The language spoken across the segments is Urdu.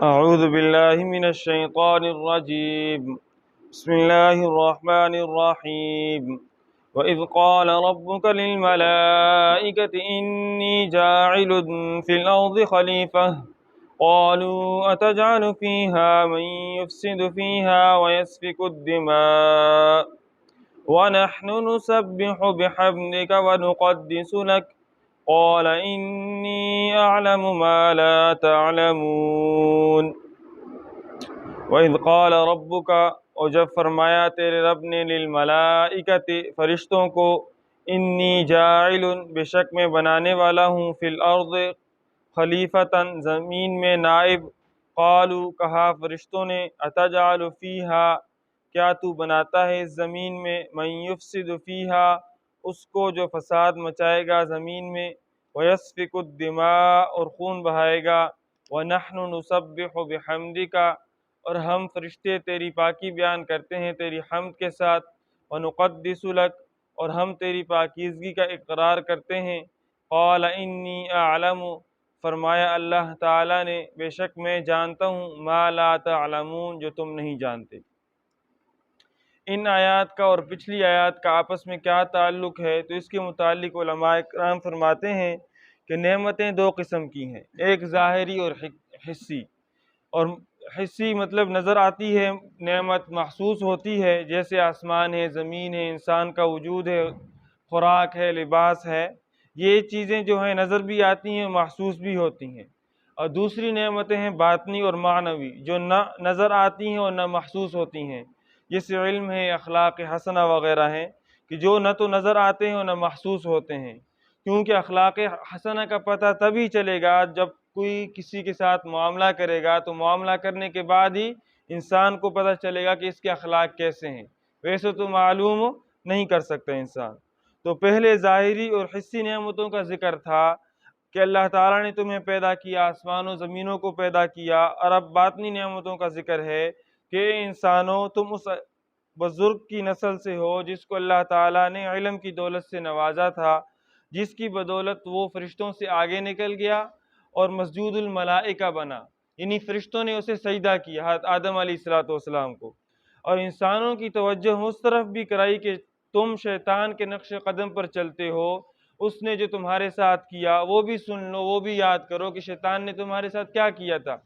أعوذ بالله من الشيطان الرجيم. بسم الله الرحمن الرحيم. وإذ قال ربك للملائكة إني جاعل في الأرض خليفة قالوا أتجعل فيها من يفسد فيها ويسفك الدماء ونحن نسبح بحمدك ونقدس لك قال إني أعلم ما لا تعلمون. وَإِذْ قَالَ رَبُّكَ، اور جب فرمایا تیرے رب نے للملائکۃ فرشتوں کو، انی جاعل بے شک میں بنانے والا ہوں فی الارض خلیفتاً زمین میں نائب. قالوا کہا فرشتوں نے، اتجعل فیہا کیا تو بناتا ہے اس زمین میں، من یفسد فیہا اس کو جو فساد مچائے گا زمین میں، ویسفک الدماء اور خون بہائے گا، ونحن نسبح بحمدک اور ہم فرشتے تیری پاکی بیان کرتے ہیں تیری حمد کے ساتھ، ونقدس لک اور ہم تیری پاکیزگی کا اقرار کرتے ہیں. قال انی اعلم فرمایا اللہ تعالیٰ نے بے شک میں جانتا ہوں، ما لا تعلمون جو تم نہیں جانتے. ان آیات کا اور پچھلی آیات کا آپس میں کیا تعلق ہے؟ تو اس کے متعلق علماء کرام فرماتے ہیں کہ نعمتیں دو قسم کی ہیں، ایک ظاہری اور حسی. اور حسی مطلب نظر آتی ہے نعمت، محسوس ہوتی ہے، جیسے آسمان ہے، زمین ہے، انسان کا وجود ہے، خوراک ہے، لباس ہے. یہ چیزیں جو ہیں نظر بھی آتی ہیں، محسوس بھی ہوتی ہیں. اور دوسری نعمتیں ہیں باطنی اور معنوی، جو نہ نظر آتی ہیں اور نہ محسوس ہوتی ہیں، جیسے علم ہے، اخلاق حسنہ وغیرہ ہیں، کہ جو نہ تو نظر آتے ہیں اور نہ محسوس ہوتے ہیں. کیونکہ اخلاق حسنہ کا پتہ تبھی چلے گا جب کوئی کسی کے ساتھ معاملہ کرے گا، تو معاملہ کرنے کے بعد ہی انسان کو پتہ چلے گا کہ اس کے اخلاق کیسے ہیں، ویسے تو معلوم نہیں کر سکتا انسان. تو پہلے ظاہری اور حسی نعمتوں کا ذکر تھا کہ اللہ تعالیٰ نے تمہیں پیدا کیا، آسمان و زمینوں کو پیدا کیا. اور اب باطنی نعمتوں کا ذکر ہے کہ انسانوں تم اس بزرگ کی نسل سے ہو جس کو اللہ تعالیٰ نے علم کی دولت سے نوازا تھا، جس کی بدولت وہ فرشتوں سے آگے نکل گیا اور مسجود الملائکہ بنا، یعنی فرشتوں نے اسے سجدہ کیا حضرت آدم علیہ السلام کو. اور انسانوں کی توجہ اس طرف بھی کرائی کہ تم شیطان کے نقش قدم پر چلتے ہو، اس نے جو تمہارے ساتھ کیا وہ بھی سن لو، وہ بھی یاد کرو کہ شیطان نے تمہارے ساتھ کیا کیا تھا.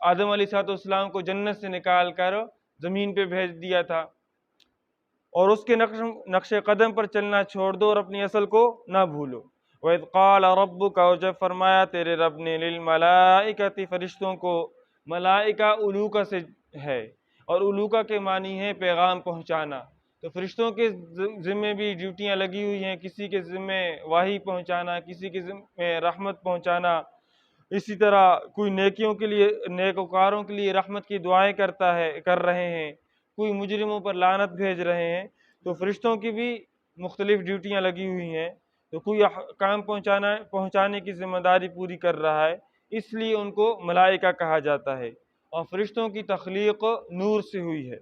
آدم علیہ السلام کو جنت سے نکال کر زمین پہ بھیج دیا تھا، اور اس کے نقش قدم پر چلنا چھوڑ دو اور اپنی اصل کو نہ بھولو. وَإِذْ قَالَ رَبُّكَ اور جب فرمایا تیرے رب نے للملائکۃ فرشتوں کو، ملائکہ الوکہ سے ہے، اور الوکہ کے معنی ہے پیغام پہنچانا. تو فرشتوں کے ذمے بھی ڈیوٹیاں لگی ہوئی ہیں، کسی کے ذمے وحی پہنچانا، کسی کے ذمے رحمت پہنچانا. اسی طرح کوئی نیکیوں کے لیے، نیکوکاروں کے لیے رحمت کی دعائیں کر رہے ہیں، کوئی مجرموں پر لعنت بھیج رہے ہیں. تو فرشتوں کی بھی مختلف ڈیوٹیاں لگی ہوئی ہیں. تو کوئی کام پہنچانے کی ذمہ داری پوری کر رہا ہے، اس لیے ان کو ملائکہ کہا جاتا ہے. اور فرشتوں کی تخلیق نور سے ہوئی ہے.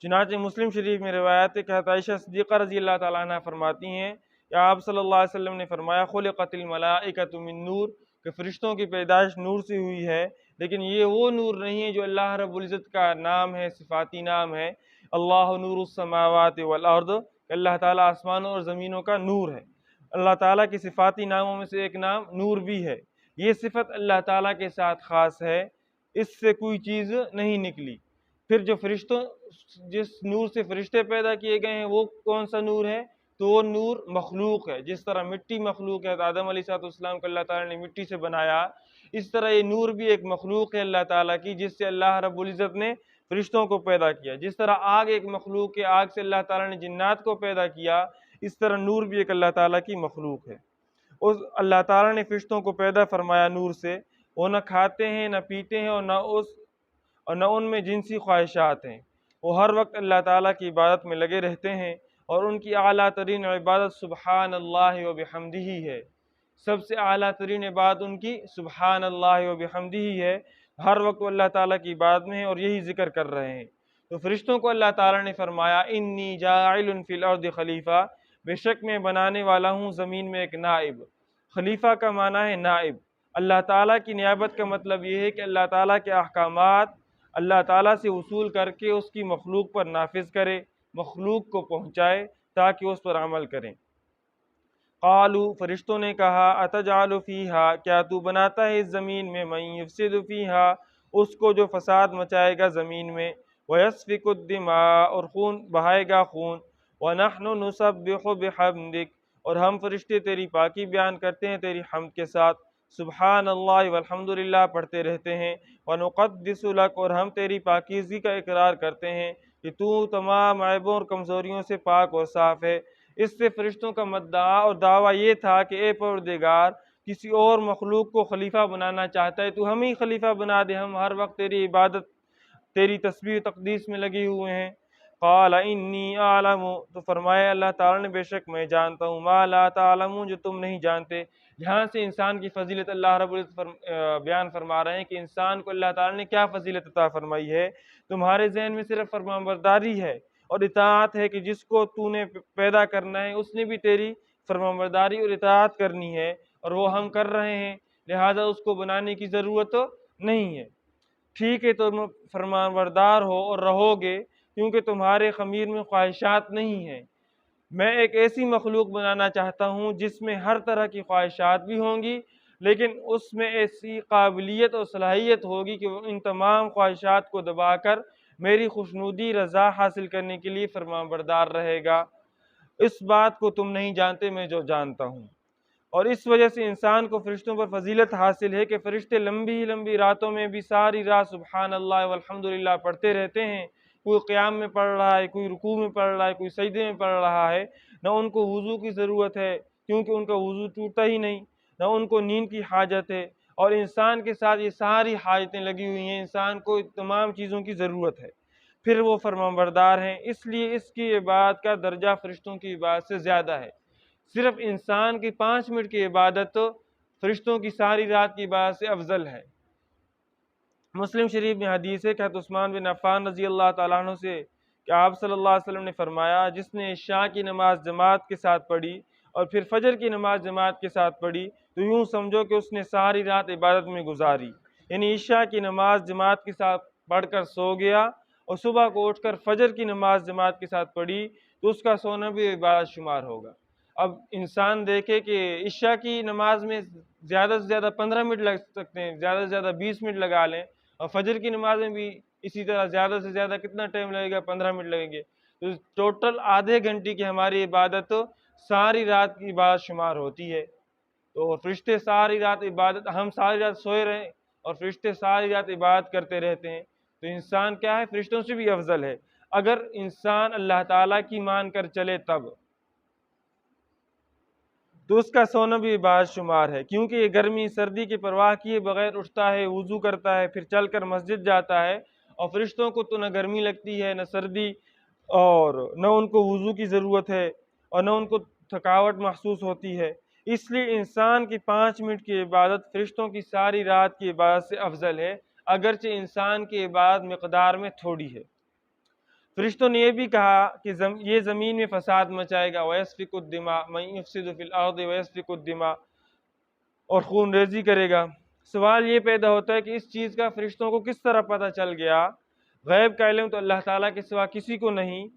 چنانچہ مسلم شریف میں روایت ہے کہ حضرت عائشہ صدیقہ رضی اللہ تعالیٰ عنہ فرماتی ہیں کہ آپ صلی اللہ علیہ وسلم نے فرمایا خلقت الملائکۃ من نور، کہ فرشتوں کی پیدائش نور سے ہوئی ہے. لیکن یہ وہ نور نہیں ہے جو اللہ رب العزت کا نام ہے، صفاتی نام ہے، اللہ نور السماوات والارض، کہ اللہ تعالیٰ آسمانوں اور زمینوں کا نور ہے. اللہ تعالیٰ کے صفاتی ناموں میں سے ایک نام نور بھی ہے. یہ صفت اللہ تعالیٰ کے ساتھ خاص ہے، اس سے کوئی چیز نہیں نکلی. پھر جو جس نور سے فرشتے پیدا کیے گئے ہیں وہ کون سا نور ہے؟ تو وہ نور مخلوق ہے. جس طرح مٹی مخلوق ہے، آدم علیہ السلام کو اللہ تعالیٰ نے مٹی سے بنایا، اس طرح یہ نور بھی ایک مخلوق ہے اللہ تعالیٰ کی، جس سے اللہ رب العزت نے فرشتوں کو پیدا کیا. جس طرح آگ ایک مخلوق ہے، آگ سے اللہ تعالیٰ نے جنات کو پیدا کیا، اس طرح نور بھی ایک اللہ تعالیٰ کی مخلوق ہے. اس اللہ تعالیٰ نے فرشتوں کو پیدا فرمایا نور سے. وہ نہ کھاتے ہیں، نہ پیتے ہیں، اور نہ ان میں جنسی خواہشات ہیں. وہ ہر وقت اللہ تعالیٰ کی عبادت میں لگے رہتے ہیں، اور ان کی اعلیٰ ترین عبادت سبحان اللہ و بحمدہ ہے. سب سے اعلیٰ ترین عبادت ان کی سبحان اللہ و بحمدہ ہے. ہر وقت وہ اللہ تعالیٰ کی عبادت میں ہیں اور یہی ذکر کر رہے ہیں. تو فرشتوں کو اللہ تعالیٰ نے فرمایا انی جاعل فی الارض خلیفہ، بے شک میں بنانے والا ہوں زمین میں ایک نائب. خلیفہ کا معنی ہے نائب. اللہ تعالیٰ کی نیابت کا مطلب یہ ہے کہ اللہ تعالیٰ کے احکامات اللہ تعالیٰ سے وصول کر کے اس کی مخلوق پر نافذ کرے، مخلوق کو پہنچائے تاکہ اس پر عمل کریں۔ قالو، فرشتوں نے کہا، اتجعل فیہا، کیا تو بناتا ہے اس زمین میں، من یفسد فیہا، اس کو جو فساد مچائے گا زمین میں، ویسفک الدماء، اور خون بہائے گا خون، ونحن نسبح بحمدک، اور ہم فرشتے تیری پاکی بیان کرتے ہیں تیری حمد کے ساتھ، سبحان اللہ والحمدللہ پڑھتے رہتے ہیں، ونقدس لک، اور ہم تیری پاکیزگی کا اقرار کرتے ہیں کہ تو تمام عیبوں اور کمزوریوں سے پاک اور صاف ہے۔ اس سے فرشتوں کا مدعا اور دعویٰ یہ تھا کہ اے پروردگار، کسی اور مخلوق کو خلیفہ بنانا چاہتا ہے تو ہم ہی خلیفہ بنا دے، ہم ہر وقت تیری عبادت، تیری تسبیح و تقدیس میں لگے ہوئے ہیں۔ قال انی اعلم، تو فرمایا اللہ تعالیٰ نے، بے شک میں جانتا ہوں، ما لا تعلمون، جو تم نہیں جانتے۔ یہاں سے انسان کی فضیلت اللہ رب العزت بیان فرما رہے ہیں کہ انسان کو اللہ تعالیٰ نے کیا فضیلت عطا فرمائی ہے۔ تمہارے ذہن میں صرف فرمانبرداری ہے اور اطاعت ہے کہ جس کو تو نے پیدا کرنا ہے اس نے بھی تیری فرمانبرداری اور اطاعت کرنی ہے، اور وہ ہم کر رہے ہیں، لہذا اس کو بنانے کی ضرورت نہیں ہے۔ ٹھیک ہے، تم فرمانبردار ہو اور رہو گے کیونکہ تمہارے خمیر میں خواہشات نہیں ہیں۔ میں ایک ایسی مخلوق بنانا چاہتا ہوں جس میں ہر طرح کی خواہشات بھی ہوں گی، لیکن اس میں ایسی قابلیت اور صلاحیت ہوگی کہ وہ ان تمام خواہشات کو دبا کر میری خوشنودی رضا حاصل کرنے کے لیے فرمانبردار رہے گا۔ اس بات کو تم نہیں جانتے، میں جو جانتا ہوں۔ اور اس وجہ سے انسان کو فرشتوں پر فضیلت حاصل ہے کہ فرشتے لمبی لمبی راتوں میں بھی ساری رات سبحان اللہ والحمدللہ پڑھتے رہتے ہیں۔ کوئی قیام میں پڑھ رہا ہے، کوئی رکوع میں پڑھ رہا ہے، کوئی سجدے میں پڑھ رہا ہے، نہ ان کو وضو کی ضرورت ہے کیونکہ ان کا وضو ٹوٹتا ہی نہیں، نہ ان کو نیند کی حاجت ہے، اور انسان کے ساتھ یہ ساری حاجتیں لگی ہوئی ہیں، انسان کو تمام چیزوں کی ضرورت ہے، پھر وہ فرمانبردار ہیں، اس لیے اس کی عبادت کا درجہ فرشتوں کی عبادت سے زیادہ ہے۔ صرف انسان کی 5 منٹ کی عبادت فرشتوں کی ساری رات کی عبادت سے افضل ہے۔ مسلم شریف میں حدیث ہے کہ حضرت عثمان بن عفان رضی اللہ تعالیٰ عنہ سے کہ آپ صلی اللہ علیہ وسلم نے فرمایا، جس نے عشاء کی نماز جماعت کے ساتھ پڑھی اور پھر فجر کی نماز جماعت کے ساتھ پڑھی تو یوں سمجھو کہ اس نے ساری رات عبادت میں گزاری، یعنی عشاء کی نماز جماعت کے ساتھ پڑھ کر سو گیا اور صبح کو اٹھ کر فجر کی نماز جماعت کے ساتھ پڑھی تو اس کا سونا بھی عبادت شمار ہوگا۔ اب انسان دیکھے کہ عشاء کی نماز میں زیادہ سے زیادہ 15 منٹ لگ سکتے ہیں، زیادہ سے زیادہ 20 منٹ لگا لیں، اور فجر کی نماز میں بھی اسی طرح زیادہ سے زیادہ کتنا ٹائم لگے گا، 15 منٹ لگیں گے، تو ٹوٹل آدھے گھنٹے کی ہماری عبادت ساری رات کی عبادت شمار ہوتی ہے۔ تو فرشتے ساری رات عبادت، ہم ساری رات سوئے رہیں اور فرشتے ساری رات عبادت کرتے رہتے ہیں، تو انسان کیا ہے، فرشتوں سے بھی افضل ہے اگر انسان اللہ تعالیٰ کی مان کر چلے تب، تو اس کا سونا بھی عبادت شمار ہے، کیونکہ یہ گرمی سردی کی پرواہ کیے بغیر اٹھتا ہے، وضو کرتا ہے، پھر چل کر مسجد جاتا ہے، اور فرشتوں کو تو نہ گرمی لگتی ہے نہ سردی، اور نہ ان کو وضو کی ضرورت ہے اور نہ ان کو تھکاوٹ محسوس ہوتی ہے۔ اس لیے انسان کی 5 منٹ کی عبادت فرشتوں کی ساری رات کی عبادت سے افضل ہے، اگرچہ انسان کی عبادت مقدار میں تھوڑی ہے۔ فرشتوں نے یہ بھی کہا کہ یہ زمین میں فساد مچائے گا، وَيَسْفِكُ الدِّمَاءَ مَن يُفْسِدُ فِي الْأَرْضِ وَيَسْفِكُ الدِّمَاءَ، اور خون ریزی کرے گا۔ سوال یہ پیدا ہوتا ہے کہ اس چیز کا فرشتوں کو کس طرح پتہ چل گیا؟ غیب کا علم تو اللہ تعالیٰ کے سوا کسی کو نہیں،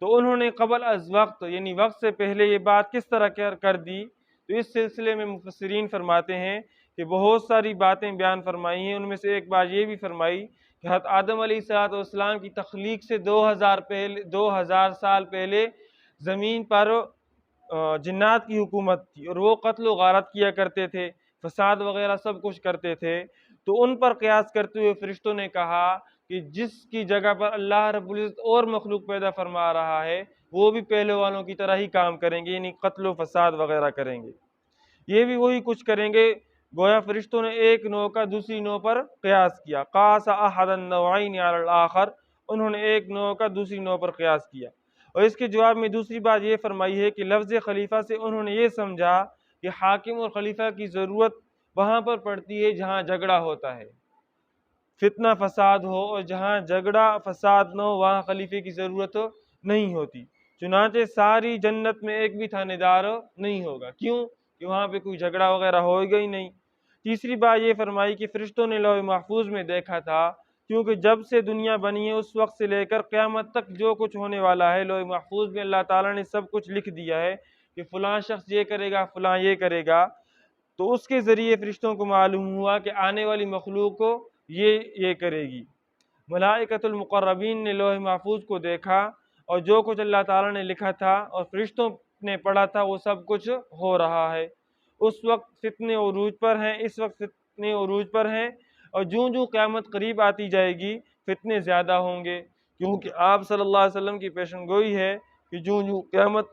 تو انہوں نے قبل از وقت، یعنی وقت سے پہلے یہ بات کس طرح کر دی؟ تو اس سلسلے میں مفسرین فرماتے ہیں کہ بہت ساری باتیں بیان فرمائی ہیں، ان میں سے ایک بات یہ بھی فرمائی کہ حضرت آدم علیہ السلام کی تخلیق سے 2000 سال پہلے زمین پر جنات کی حکومت تھی، اور وہ قتل و غارت کیا کرتے تھے، فساد وغیرہ سب کچھ کرتے تھے، تو ان پر قیاس کرتے ہوئے فرشتوں نے کہا کہ جس کی جگہ پر اللہ رب العزت اور مخلوق پیدا فرما رہا ہے وہ بھی پہلے والوں کی طرح ہی کام کریں گے، یعنی قتل و فساد وغیرہ کریں گے، یہ بھی وہی کچھ کریں گے۔ گویا فرشتوں نے ایک نوع کا دوسری نوع پر قیاس کیا، قاس احد النوعین علی الاخر، انہوں نے ایک نوع کا دوسری نوع پر قیاس کیا۔ اور اس کے جواب میں دوسری بات یہ فرمائی ہے کہ لفظ خلیفہ سے انہوں نے یہ سمجھا کہ حاکم اور خلیفہ کی ضرورت وہاں پر پڑتی ہے جہاں جھگڑا ہوتا ہے، فتنہ فساد ہو، اور جہاں جھگڑا فساد نہ ہو وہاں خلیفے کی ضرورت نہیں ہوتی۔ چنانچہ ساری جنت میں ایک بھی تھانے دار نہیں ہوگا، کیوں کہ وہاں پہ کوئی جھگڑا وغیرہ ہوگا ہی نہیں۔ تیسری بات یہ فرمائی کہ فرشتوں نے لوح محفوظ میں دیکھا تھا، کیونکہ جب سے دنیا بنی ہے اس وقت سے لے کر قیامت تک جو کچھ ہونے والا ہے لوح محفوظ میں اللہ تعالیٰ نے سب کچھ لکھ دیا ہے کہ فلاں شخص یہ کرے گا، فلاں یہ کرے گا۔ تو اس کے ذریعے فرشتوں کو معلوم ہوا کہ آنے والی مخلوق کو یہ کرے گی۔ ملائکۃ المقربین نے لوح محفوظ کو دیکھا اور جو کچھ اللہ تعالیٰ نے لکھا تھا اور فرشتوں نے پڑھا تھا وہ سب کچھ ہو رہا ہے۔ اس وقت فتنے عروج پر ہیں، اس وقت فتنے عروج پر ہیں، اور جوں جوں قیامت قریب آتی جائے گی فتنے زیادہ ہوں گے، کیونکہ آپ صلی اللہ علیہ وسلم کی پیشن گوئی ہے کہ جوں جوں قیامت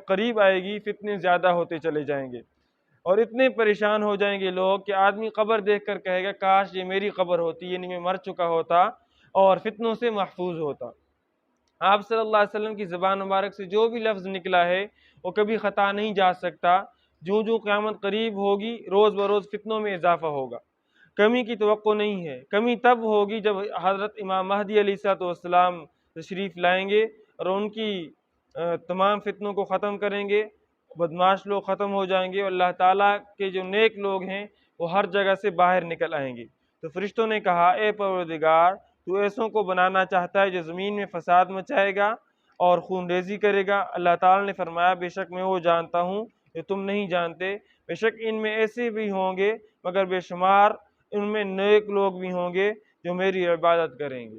قریب آئے گی فتنے زیادہ ہوتے چلے جائیں گے، اور اتنے پریشان ہو جائیں گے لوگ کہ آدمی قبر دیکھ کر کہے گا کاش یہ میری قبر ہوتی، یعنی میں مر چکا ہوتا اور فتنوں سے محفوظ ہوتا۔ آپ صلی اللہ علیہ وسلم کی زبان مبارک سے جو بھی لفظ نکلا ہے وہ کبھی خطا نہیں جا سکتا۔ جو جو قیامت قریب ہوگی روز بروز فتنوں میں اضافہ ہوگا، کمی کی توقع نہیں ہے۔ کمی تب ہوگی جب حضرت امام مہدی علیہ السلام تشریف لائیں گے اور ان کی تمام فتنوں کو ختم کریں گے، بدماش لوگ ختم ہو جائیں گے اور اللہ تعالیٰ کے جو نیک لوگ ہیں وہ ہر جگہ سے باہر نکل آئیں گے۔ تو فرشتوں نے کہا اے پروردگار، تو ایسوں کو بنانا چاہتا ہے جو زمین میں فساد مچائے گا اور خون ریزی کرے گا؟ اللہ تعالیٰ نے فرمایا بے شک میں وہ جانتا ہوں جو تم نہیں جانتے، بے شک ان میں ایسے بھی ہوں گے مگر بے شمار ان میں نیک لوگ بھی ہوں گے جو میری عبادت کریں گے۔